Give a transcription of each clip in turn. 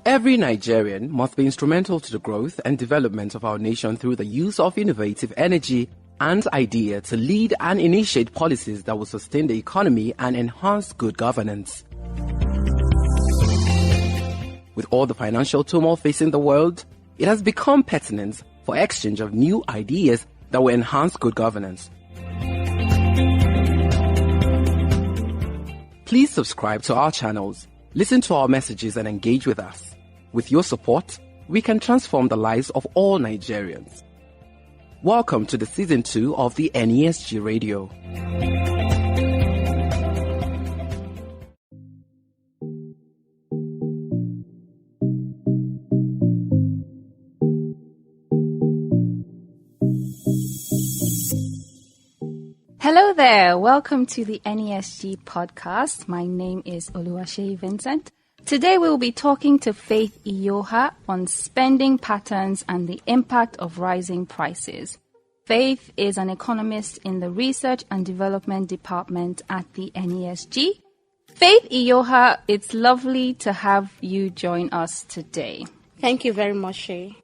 Every Nigerian must be instrumental to the growth and development of our nation through the use of innovative energy and idea to lead and initiate policies that will sustain the economy and enhance good governance. With all the financial turmoil facing the world, it has become pertinent for exchange of new ideas that will enhance good governance. Please subscribe to our channels, listen to our messages and engage with us. With your support, we can transform the lives of all Nigerians. Welcome to the Season 2 of the NESG Radio. Hello there, welcome to the NESG podcast. My name is Oluwaseyi Vincent. Today we will be talking to Faith Iyoha on spending patterns and the impact of rising prices. Faith is an economist in the Research and Development Department at the NESG. Faith Iyoha, it's lovely to have you join us today. Thank you very much, Shay.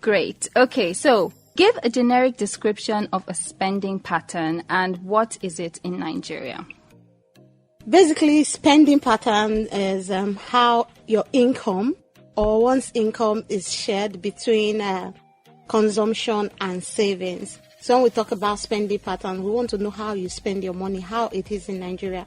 Great. Okay, so give a generic description of a spending pattern and what is it in Nigeria? Basically, spending pattern is how your income or one's income is shared between consumption and savings. So when we talk about spending pattern, we want to know how you spend your money, how it is in Nigeria.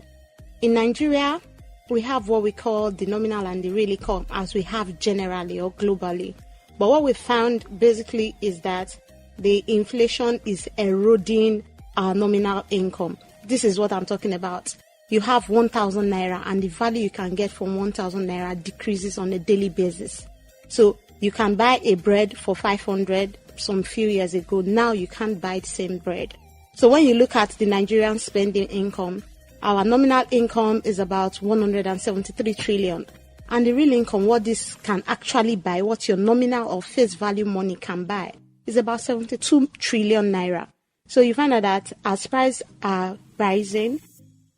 In Nigeria, we have what we call the nominal and the real income, as we have generally or globally. But what we found basically is that the inflation is eroding our nominal income. This is what I'm talking about. You have 1,000 naira and the value you can get from 1,000 naira decreases on a daily basis. So you can buy a bread for 500 some few years ago. Now you can't buy the same bread. So when you look at the Nigerian spending income, our nominal income is about 173 trillion. And the real income, what this can actually buy, what your nominal or face value money can buy, is about 72 trillion naira. So you find out that as prices are rising,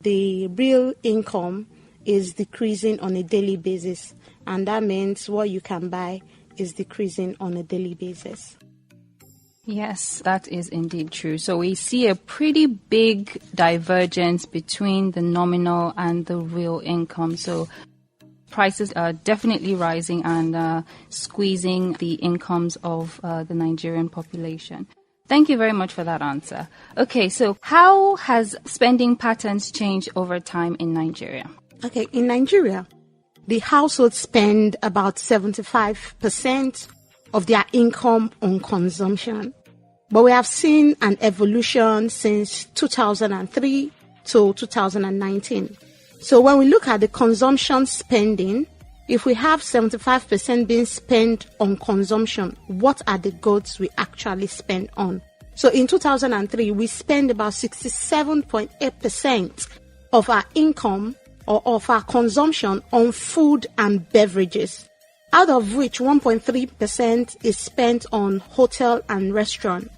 the real income is decreasing on a daily basis, and that means what you can buy is decreasing on a daily basis. Yes, that is indeed true. So we see a pretty big divergence between the nominal and the real income. So prices are definitely rising and squeezing the incomes of the Nigerian population. Thank you very much for that answer. Okay, so how has spending patterns changed over time in Nigeria? Okay, in Nigeria, the households spend about 75% of their income on consumption. But we have seen an evolution since 2003 to 2019. So when we look at the consumption spending, if we have 75% being spent on consumption, what are the goods we actually spend on? So in 2003, we spent about 67.8% of our income or of our consumption on food and beverages, out of which 1.3% is spent on hotel and restaurant.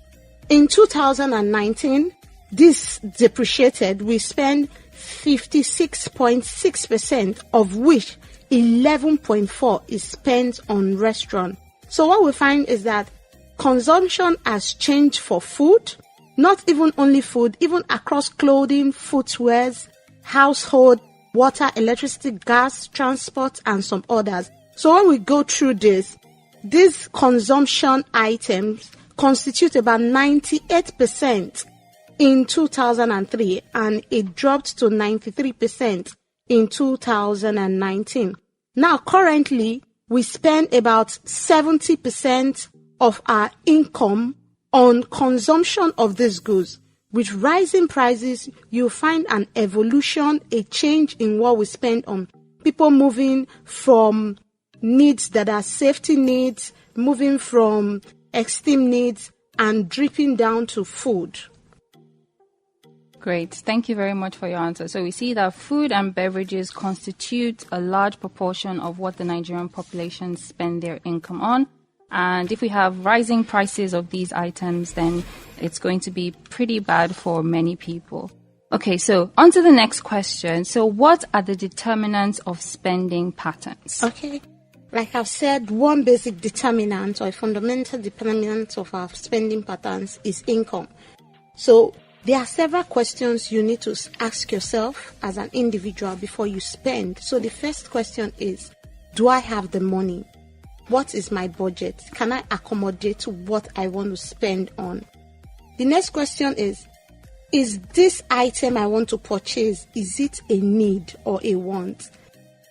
In 2019, this depreciated, we spent 56.6%, of which 11.4% is spent on restaurant. So what we find is that consumption has changed for food, not even only food, even across clothing, footwears, household, water, electricity, gas, transport, and some others. So when we go through this, these consumption items constitute about 98% in 2003, and it dropped to 93% in 2019. Now, currently, we spend about 70% of our income on consumption of these goods. With rising prices, you find an evolution, a change in what we spend on. People moving from needs that are safety needs, moving from esteem needs, and dripping down to food. Great. Thank you very much for your answer. So we see that food and beverages constitute a large proportion of what the Nigerian population spend their income on. And if we have rising prices of these items, then it's going to be pretty bad for many people. Okay, so on to the next question. So what are the determinants of spending patterns? Okay. Like I've said, one basic determinant or a fundamental determinant of our spending patterns is income. So there are several questions you need to ask yourself as an individual before you spend. So the first question is, do I have the money? What is my budget? Can I accommodate to what I want to spend on? The next question is this item I want to purchase, is it a need or a want?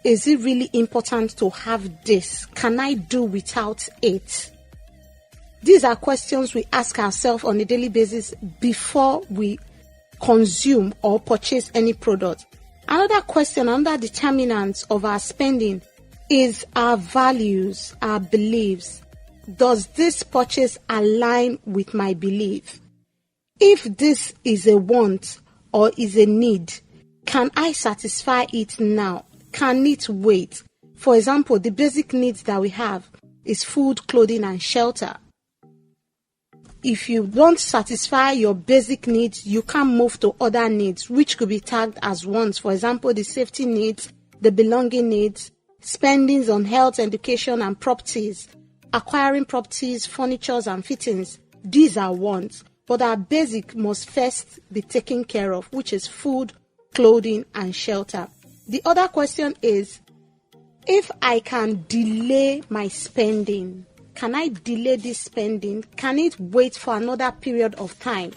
Is it really important to have this? Can I do without it? These are questions we ask ourselves on a daily basis before we consume or purchase any product. Another question, another determinant of our spending is our values, our beliefs. Does this purchase align with my belief? If this is a want or is a need, can I satisfy it now? Can it wait? For example, the basic needs that we have is food, clothing, and shelter. If you don't satisfy your basic needs, you can move to other needs, which could be tagged as wants. For example, the safety needs, the belonging needs, spendings on health, education, and properties, acquiring properties, furnitures, and fittings. These are wants, but our basic must first be taken care of, which is food, clothing, and shelter. The other question is, if I can delay my spending, can I delay this spending? Can it wait for another period of time?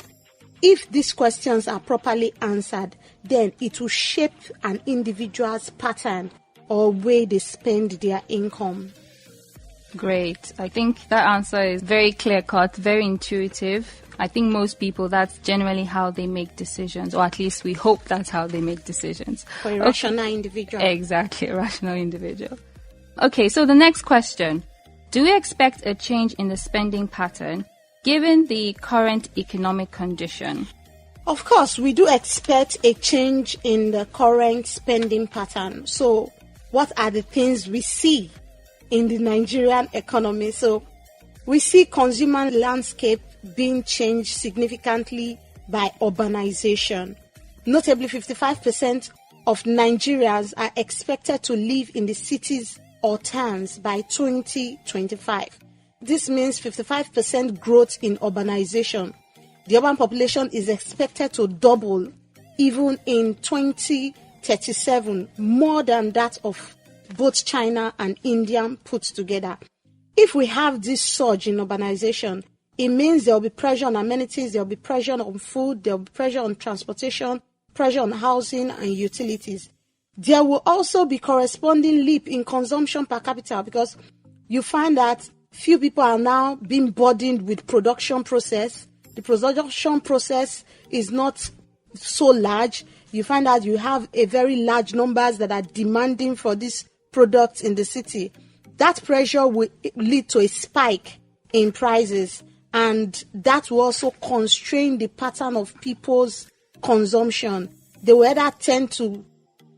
If these questions are properly answered, then it will shape an individual's pattern or way they spend their income. Great. I think that answer is very clear-cut, very intuitive. I think most people, that's generally how they make decisions, or at least we hope that's how they make decisions. For a rational individual. Exactly, a rational individual. Okay, so the next question. Do we expect a change in the spending pattern given the current economic condition? Of course, we do expect a change in the current spending pattern. So, what are the things we see in the Nigerian economy? So, we see consumer landscape being changed significantly by urbanization. Notably, 55% of Nigerians are expected to live in the cities or towns by 2025. This means 55% growth in urbanization. The urban population is expected to double even in 2037, more than that of both China and India put together. If we have this surge in urbanization, it means there will be pressure on amenities, there will be pressure on food, there will be pressure on transportation, pressure on housing and utilities. There will also be corresponding leap in consumption per capita, because you find that few people are now being burdened with production process. The production process is not so large. You find that you have a very large numbers that are demanding for these products in the city. That pressure will lead to a spike in prices, and that will also constrain the pattern of people's consumption. They will either tend to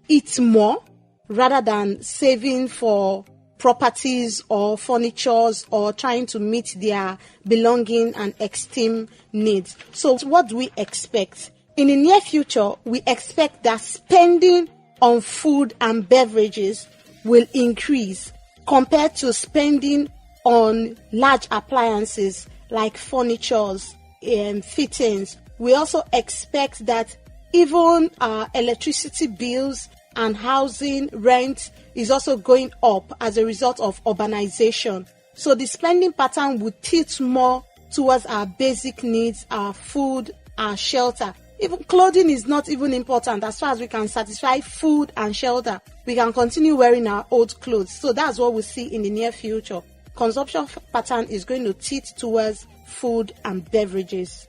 eat more rather than saving for properties or furnitures or trying to meet their belonging and esteem needs. So what do we expect? In the near future, we expect that spending on food and beverages will increase compared to spending on large appliances like furnitures and fittings. We also expect that even electricity bills and housing rent is also going up as a result of urbanization. So the spending pattern would tilt more towards our basic needs, our food, our shelter. Even clothing is not even important. As far as we can satisfy food and shelter, we can continue wearing our old clothes. So that's what we see in the near future. Consumption pattern is going to tilt towards food and beverages.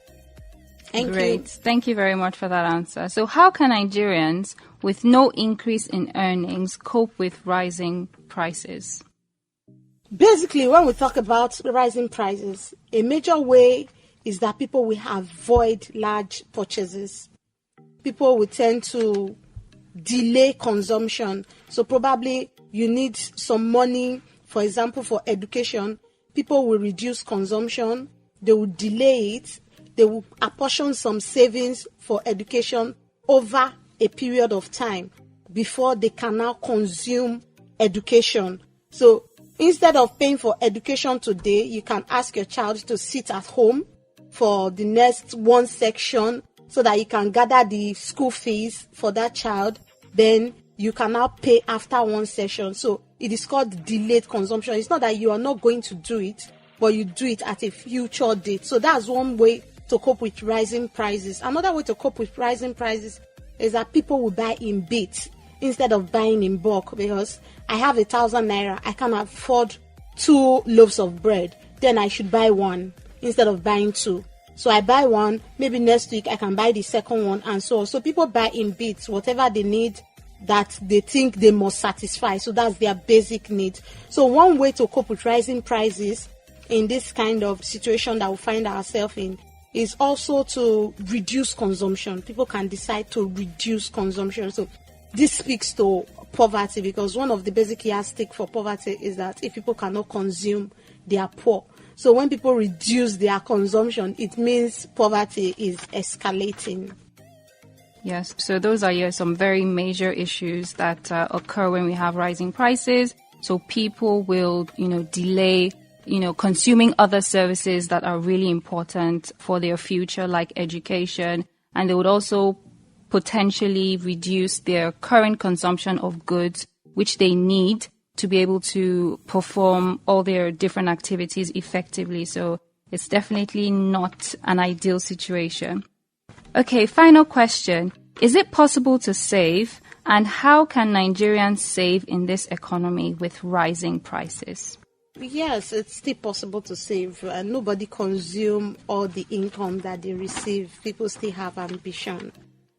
Great. Thank you very much for that answer. So how can Nigerians with no increase in earnings cope with rising prices? Basically, when we talk about rising prices, a major way is that people will avoid large purchases. People will tend to delay consumption. So probably you need some money, for example, for education. People will reduce consumption. They will delay it. They will apportion some savings for education over a period of time before they can now consume education. So instead of paying for education today, you can ask your child to sit at home for the next one section so that you can gather the school fees for that child. Then you can now pay after one session. So it is called delayed consumption. It's not that you are not going to do it, but you do it at a future date. So that's one way to cope with rising prices. Another way to cope with rising prices is that people will buy in bits instead of buying in bulk, because I have 1,000 naira, I can afford 2 loaves of bread, then I should buy one instead of buying 2. So I buy one, maybe next week I can buy the second one, and so on. So people buy in bits, whatever they need that they think they must satisfy. So that's their basic need. So one way to cope with rising prices in this kind of situation that we find ourselves in is also to reduce consumption. People can decide to reduce consumption. So this speaks to poverty, because one of the basic yardsticks for poverty is that if people cannot consume, they are poor. So when people reduce their consumption, it means poverty is escalating. Yes, so those are some very major issues that occur when we have rising prices. So people will, delay, consuming other services that are really important for their future, like education, and they would also potentially reduce their current consumption of goods, which they need to be able to perform all their different activities effectively. So it's definitely not an ideal situation. Okay, final question. Is it possible to save, and how can Nigerians save in this economy with rising prices? Yes, it's still possible to save. Nobody consume all the income that they receive. People still have ambition.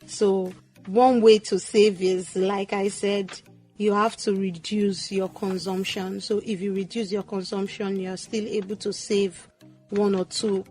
So one way to save is, like I said, you have to reduce your consumption. So if you reduce your consumption, you're still able to save 1 or 2.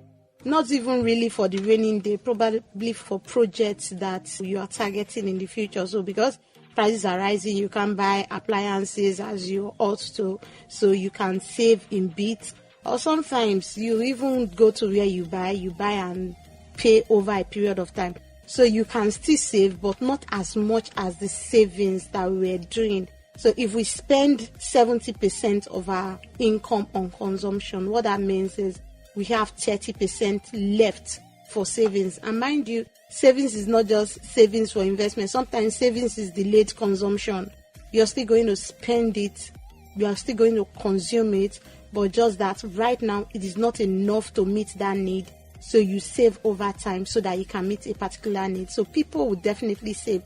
Not even really for the raining day, probably for projects that you are targeting in the future. So because prices are rising, you can buy appliances as you ought to, so you can save in bits. Or sometimes you even go to where you buy and pay over a period of time. So you can still save, but not as much as the savings that we were doing. So if we spend 70% of our income on consumption, what that means is we have 30% left for savings. And mind you, savings is not just savings for investment. Sometimes savings is delayed consumption. You're still going to spend it, you are still going to consume it, but just that right now it is not enough to meet that need. So you save over time so that you can meet a particular need. So people will definitely save.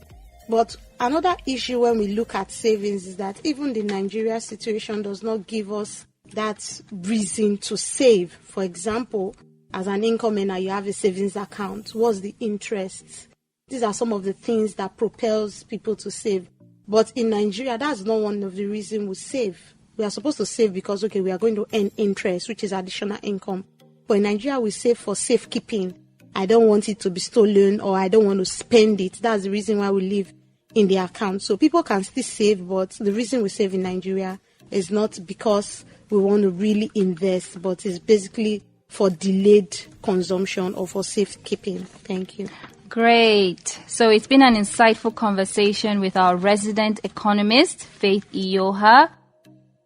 But another issue when we look at savings is that even the Nigeria situation does not give us that reason to save. For example, as an income earner, you have a savings account. What's the interest? These are some of the things that propels people to save. But in Nigeria, that's not one of the reasons we save. We are supposed to save because, we are going to earn interest, which is additional income. But in Nigeria, we save for safekeeping. I don't want it to be stolen, or I don't want to spend it. That's the reason why we leave in the account. So people can still save, but the reason we save in Nigeria is not because we want to really invest, but it's basically for delayed consumption or for safekeeping. Thank you. Great. So it's been an insightful conversation with our resident economist, Faith Iyoha.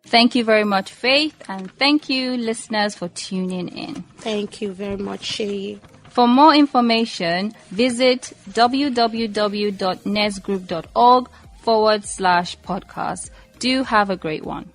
Thank you very much, Faith, and thank you, listeners, for tuning in. Thank you very much, Shay. For more information, visit www.nesgroup.org/podcast. Do have a great one.